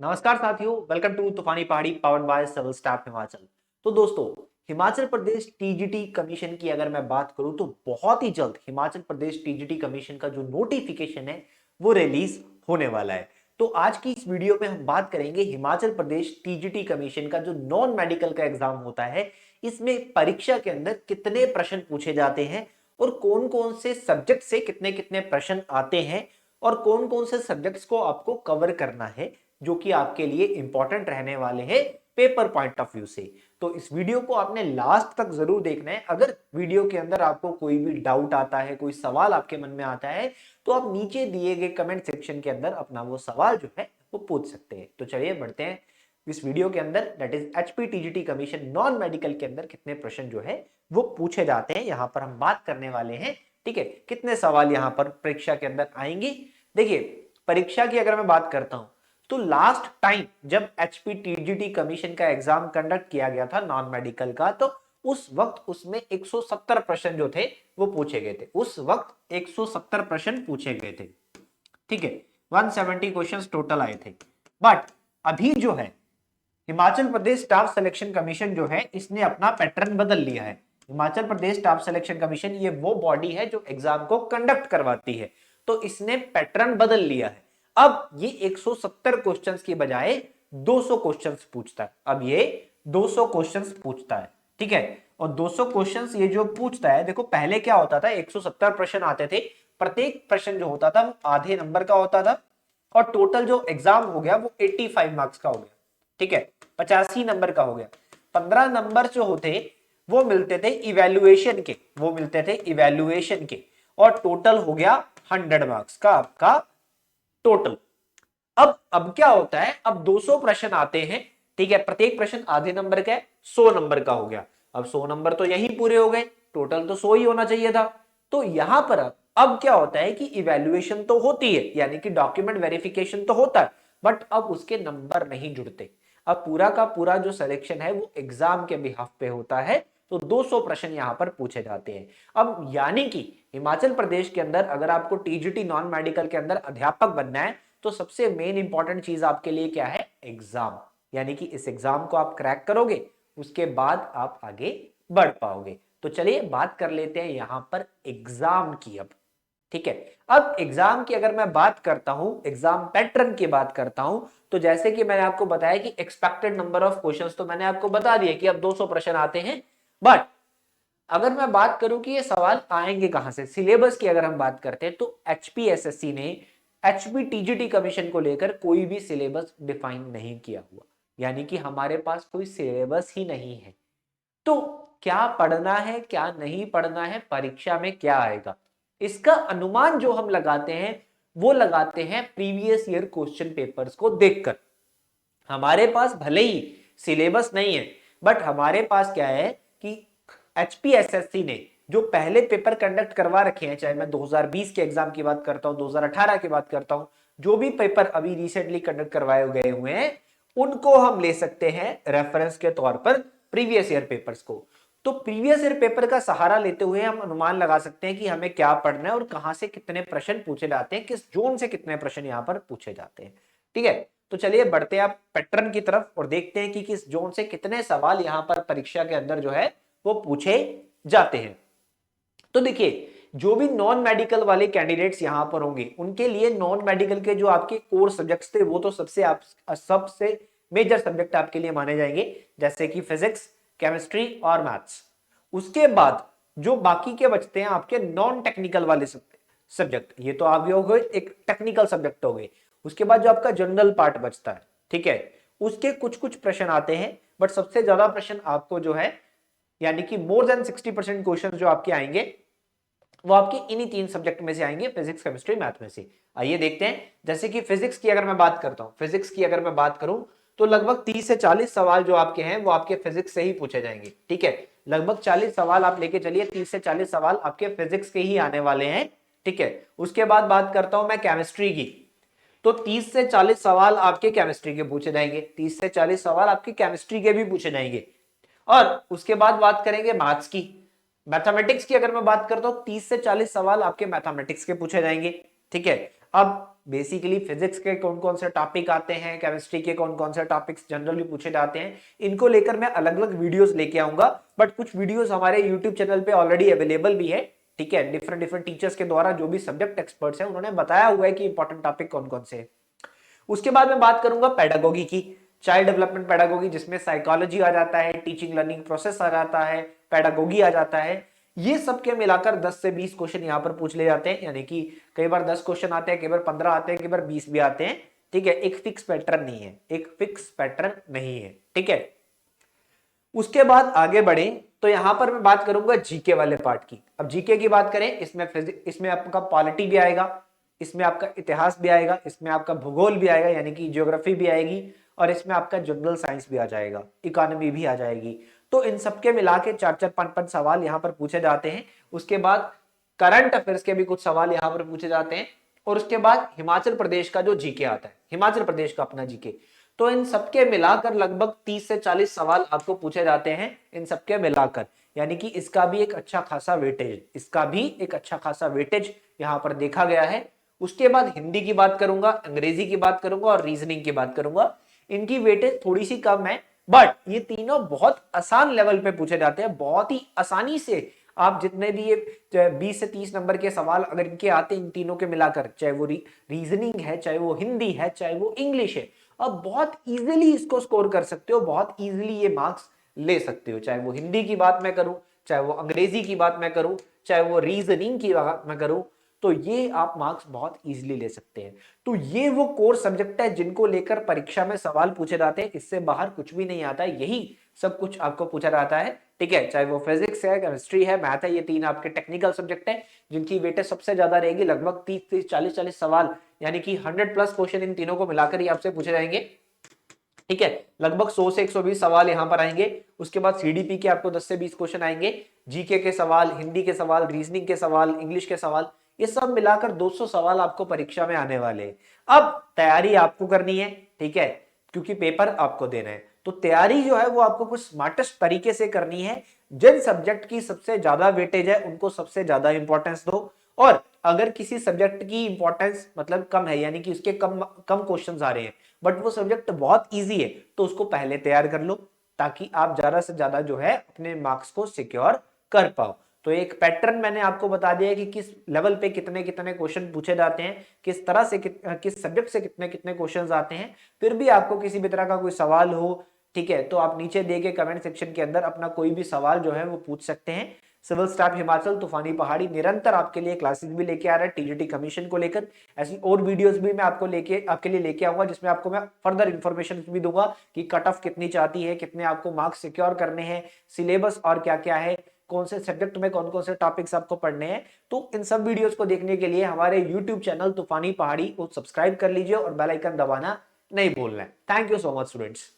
नमस्कार साथियों, welcome to Toofani Pahadi powered by civil staff Himachal. तो दोस्तों, हिमाचल प्रदेश टीजीटी कमीशन की अगर मैं बात करूं तो बहुत ही जल्द हिमाचल प्रदेश टीजीटी कमीशन का जो नोटिफिकेशन है वो रिलीज होने वाला है। तो आज की इस वीडियो में हम बात करेंगे हिमाचल प्रदेश टीजीटी कमीशन का जो नॉन मेडिकल का एग्जाम होता है, इसमें परीक्षा के अंदर कितने प्रश्न पूछे जाते हैं और कौन कौन से सब्जेक्ट से कितने कितने प्रश्न आते हैं और कौन कौन से सब्जेक्ट्स को आपको कवर करना है, जो कि आपके लिए इंपॉर्टेंट रहने वाले हैं पेपर पॉइंट ऑफ व्यू से। तो इस वीडियो को आपने लास्ट तक जरूर देखना है। अगर वीडियो के अंदर आपको कोई भी डाउट आता है, कोई सवाल आपके मन में आता है, तो आप नीचे दिए गए कमेंट सेक्शन के अंदर अपना वो सवाल जो है वो पूछ सकते हैं। तो चलिए बढ़ते हैं इस वीडियो के अंदर, that is HPTGT commission non medical के अंदर कितने प्रश्न जो है वो पूछे जाते हैं, यहां पर हम बात करने वाले हैं। ठीक है, कितने सवाल यहां पर परीक्षा के अंदर आएंगे। देखिए, परीक्षा की अगर मैं बात करता हूं तो लास्ट टाइम जब एचपीटीजीटी कमीशन का एग्जाम कंडक्ट किया गया था नॉन मेडिकल का, तो उस वक्त उसमें 170 प्रश्न जो थे वो पूछे गए थे। उस वक्त 170 प्रश्न पूछे गए थे। ठीक है, 170 क्वेश्चंस टोटल आए थे। बट अभी जो है Himachal Pradesh staff selection commission जो है इसने अपना पैटर्न बदल लिया है। Himachal Pradesh staff selection commission ये वो बॉडी है जो एग्जाम को कंडक्ट करवाती है, तो इसने पैटर्न बदल लिया है। अब ये 170 क्वेश्चंस की बजाय 200 क्वेश्चंस पूछता है। अब ये 200 क्वेश्चंस पूछता है। ठीक है, और 200 क्वेश्चंस ये जो पूछता है, देखो पहले क्या होता था, 170 प्रश्न आते थे, प्रत्येक प्रश्न जो होता था वो आधे नंबर का होता था और टोटल जो एग्जाम हो गया वो 85 मार्क्स का हो गया। ठीक है, 85 नंबर का हो गया। 15 नंबर जो होते वो मिलते थे इवैल्यूएशन के, और टोटल हो गया 100 मार्क्स का आपका टोटल। अब क्या होता है, अब 200 प्रश्न आते हैं। ठीक है, प्रत्येक प्रश्न आधे नंबर का है, 100 नंबर का हो गया। अब 100 नंबर तो यही पूरे हो गए, टोटल तो 100 ही होना चाहिए था। तो यहां पर अब क्या होता है कि इवैल्यूएशन तो होती है, यानी कि डॉक्यूमेंट वेरिफिकेशन तो होता है, बट अब उसके नंबर नहीं जुड़ते। अब पूरा का पूरा जो सिलेक्शन है वो एग्जाम के बिहाफ पे होता है। तो 200 प्रश्न यहां पर पूछे जाते हैं। अब यानी कि हिमाचल प्रदेश के अंदर अगर आपको टीजीटी नॉन मेडिकल के अंदर अध्यापक बनना है तो सबसे मेन इंपॉर्टेंट चीज आपके लिए क्या है, एग्जाम। यानी कि इस एग्जाम को आप क्रैक करोगे, उसके बाद आप आगे बढ़ पाओगे। तो चलिए बात कर लेते हैं यहां पर एग्जाम की अब। ठीक है, अब एग्जाम की अगर मैं बात करता हूं, एग्जाम पैटर्न की बात करता हूं, तो जैसे कि मैंने आपको बताया कि एक्सपेक्टेड नंबर ऑफ क्वेश्चंस तो मैंने आपको बता दिया कि अब 200 प्रश्न आते हैं। बट अगर मैं बात करूं कि ये सवाल आएंगे कहां से, सिलेबस की अगर हम बात करते हैं, तो एचपीएसएससी ने एचपीटीजीटी कमीशन को लेकर कोई भी सिलेबस डिफाइन नहीं किया हुआ, यानी कि हमारे पास कोई सिलेबस ही नहीं है। तो क्या पढ़ना है, क्या नहीं पढ़ना है, परीक्षा में क्या आएगा, इसका अनुमान जो हम लगाते हैं वो लगाते हैं प्रीवियस ईयर क्वेश्चन पेपर्स को देखकर। हमारे पास भले ही सिलेबस नहीं है, बट हमारे पास क्या है कि एचपीएसएससी ने जो पहले पेपर कंडक्ट करवा रखे हैं, चाहे मैं 2020 के एग्जाम की बात करता हूं, 2018 की बात करता हूं, जो भी पेपर अभी रिसेंटली कंडक्ट करवाए गए हुए हैं, उनको हम ले सकते हैं रेफरेंस के तौर पर प्रीवियस ईयर पेपर्स को। तो प्रीवियस ईयर पेपर का सहारा लेते हुए हम अनुमान लगा सकते हैं कि हमें क्या पढ़ना है और कहां से कितने प्रश्न पूछे जाते हैं, किस जोन से कितने प्रश्न यहां पर पूछे जाते हैं। ठीक है, तो चलिए बढ़ते हैं आप पैटर्न की तरफ और देखते हैं कि किस जोन से कितने सवाल यहां पर परीक्षा के अंदर जो है वो पूछे जाते हैं। तो देखिए, जो भी नॉन मेडिकल वाले कैंडिडेट्स यहां पर होंगे उनके लिए नॉन मेडिकल के जो आपके कोर सब्जेक्ट्स थे वो तो सबसे मेजर सब्जेक्ट आपके लिए माने जाएंगे, जैसे कि फिजिक्स, केमिस्ट्री और मैथ्स। उसके बाद जो बाकी के बचते हैं आपके नॉन टेक्निकल वाले सब्जेक्ट, ये तो आप हो गए एक टेक्निकल सब्जेक्ट हो गए। उसके बाद जो आपका जनरल पार्ट बचता है, ठीक है, उसके कुछ कुछ प्रश्न आते हैं, बट सबसे ज्यादा प्रश्न आपको जो है, यानी कि मोर देन 60% क्वेश्चन जो आपके आएंगे वो आपके इन्हीं 3 सब्जेक्ट में से आएंगे, फिजिक्स, केमिस्ट्री, मैथ में से। आइए देखते हैं, जैसे कि फिजिक्स की अगर मैं बात करता हूं, फिजिक्स की अगर मैं बात करूं तो लगभग 30 से 40 सवाल जो आपके हैं वो आपके फिजिक्स से ही पूछे जाएंगे। ठीक है, लगभग 40 सवाल आप लेके चलिए, 30 से 40 सवाल आपके फिजिक्स के ही आने वाले हैं। ठीक है, उसके बाद बात करता हूं मैं केमिस्ट्री की, तो 30 से 40 सवाल आपके केमिस्ट्री के पूछे जाएंगे, 30 से 40 सवाल आपके केमिस्ट्री के भी पूछे जाएंगे। और उसके बाद बात करेंगे मैथ्स की, मैथमेटिक्स की अगर मैं बात करता हूं 30 से 40 सवाल आपके मैथमेटिक्स के पूछे जाएंगे। ठीक है, अब बेसिकली फिजिक्स के कौन कौन से टॉपिक आते हैं, केमिस्ट्री के कौन कौन से टॉपिक्स जनरली पूछे जाते हैं, इनको लेकर मैं अलग अलग वीडियोस लेके आऊंगा। बट कुछ वीडियोस हमारे यूट्यूब चैनल पे ऑलरेडी अवेलेबल भी है, ठीक है, डिफरेंट डिफरेंट टीचर्स के द्वारा, जो भी सब्जेक्ट एक्सपर्ट्स हैं उन्होंने बताया हुआ है कि इंपॉर्टेंट टॉपिक कौन कौन से हैं। उसके बाद मैं बात करूंगा पेडागोगी की, चाइल्ड डेवलपमेंट पेडागोगी, जिसमें साइकोलॉजी आ जाता है, टीचिंग लर्निंग प्रोसेस आ जाता है, पेडागोगी आ जाता है। ये सब के मिलाकर 10 से 20 क्वेश्चन यहाँ पर पूछ ले जाते हैं, यानी कि कई बार 10 क्वेश्चन आते हैं, कई बार 15 आते हैं, कई बार 20 भी आते हैं, ठीक है। एक फिक्स पैटर्न नहीं है, एक फिक्स पैटर्न नहीं है, ठीक है। उसके बाद आगे बढ़े तो यहां पर मैं बात करूंगा जीके वाले पार्ट की। अब जीके की बात करें, इसमें आपका पॉलिटी भी आएगा, इसमें आपका इतिहास भी आएगा, इसमें आपका भूगोल भी आएगा यानी कि ज्योग्राफी भी आएगी, और इसमें आपका जनरल साइंस भी आ जाएगा, इकोनॉमी भी आ जाएगी। तो इन सबके मिला के 4-4, 5-5 सवाल यहाँ पर पूछे जाते हैं। उसके बाद करंट अफेयर्स के भी कुछ सवाल यहाँ पर पूछे जाते हैं, और उसके बाद हिमाचल प्रदेश का जो जीके आता है, हिमाचल प्रदेश का अपना जीके, तो इन सबके मिलाकर लगभग 30 से 40 सवाल आपको पूछे जाते हैं, इन सबके मिलाकर, यानी कि इसका भी एक अच्छा खासा वेटेज, इसका भी एक अच्छा खासा वेटेज यहां पर देखा गया है। उसके बाद हिंदी की बात करूंगा, अंग्रेजी की बात करूंगा और रीजनिंग की बात करूंगा। इनकी वेटेज थोड़ी सी कम है, बट ये तीनों बहुत आसान लेवल पे पूछे जाते हैं, बहुत ही आसानी से आप जितने भी ये 20 से 30 नंबर के सवाल अगर इनके आते हैं, इन तीनों के मिलाकर, चाहे वो रीजनिंग है, चाहे वो हिंदी है, चाहे वो इंग्लिश है, अब बहुत इजीली इसको स्कोर कर सकते हो, बहुत इजीली ये मार्क्स ले सकते हो। चाहे वो हिंदी की बात मैं करूं, चाहे वो अंग्रेजी की बात मैं करूं, चाहे वो रीजनिंग की बात मैं करूं, तो ये आप मार्क्स बहुत इजीली ले सकते हैं। तो ये वो कोर सब्जेक्ट है जिनको लेकर परीक्षा में सवाल पूछे जाते हैं, इससे बाहर कुछ भी नहीं आता है, यही सब कुछ आपको पूछा जाता है, ठीक है। चाहे वो फिजिक्स है, केमिस्ट्री है, मैथ है, ये तीन आपके टेक्निकल सब्जेक्ट है जिनकी वेटेज सबसे ज्यादा रहेगी, लगभग 30 40 40 सवाल, यानी कि 100+ क्वेश्चन इन तीनों को मिलाकर ही आपसे पूछे जाएंगे, ठीक है। लगभग 100 से 120 सवाल यहां पर आएंगे। उसके बाद सीडीपी के आपको 10 से 20 क्वेश्चन आएंगे, जीके के सवाल, हिंदी के सवाल, रीजनिंग के सवाल, इंग्लिश के सवाल, ये सब मिलाकर 200 सवाल आपको परीक्षा में आने वाले हैं। अब तैयारी आपको करनी है, ठीक है, क्योंकि पेपर आपको देना है, तो तैयारी जो है वो आपको कुछ स्मार्टेस्ट तरीके से करनी है। जिन सब्जेक्ट की सबसे ज्यादा वेटेज है उनको सबसे ज्यादा इंपॉर्टेंस दो, और अगर किसी सब्जेक्ट की इंपॉर्टेंस मतलब कम है, यानी कि उसके कम कम क्वेश्चंस आ रहे हैं, बट वो सब्जेक्ट बहुत इजी है, तो उसको पहले तैयार कर लो, ताकि आप ज्यादा से ज्यादा जो है अपने मार्क्स को सिक्योर कर पाओ। तो एक पैटर्न मैंने आपको बता दिया है कि किस लेवल पे कितने कितने क्वेश्चन पूछे जाते हैं, किस तरह से किस सब्जेक्ट से कितने कितने क्वेश्चंस आते हैं। फिर भी आपको किसी भी तरह का कोई सवाल हो, ठीक है, तो आप नीचे दिए गए कमेंट सेक्शन के अंदर अपना कोई भी सवाल जो है वो पूछ सकते हैं। सिविल स्टाफ हिमाचल तूफानी पहाड़ी निरंतर आपके लिए क्लासेस भी लेके आ रहा है टीजीटी कमीशन को लेकर। ऐसी और वीडियोस भी मैं आपके लिए लेके आऊंगा, जिसमें आपको मैं फर्दर इंफॉर्मेशन भी दूंगा कि कट ऑफ कितनी चाहती है, कितने आपको मार्क्स सिक्योर करने हैं, सिलेबस और क्या क्या है, कौन से सब्जेक्ट में कौन कौन से टॉपिक्स आपको पढ़ने हैं। तो इन सब वीडियोस को देखने के लिए हमारे यूट्यूब चैनल तूफानी पहाड़ी को सब्सक्राइब कर लीजिए और बेल आइकन दबाना नहीं भूलना है। Thank you so much students.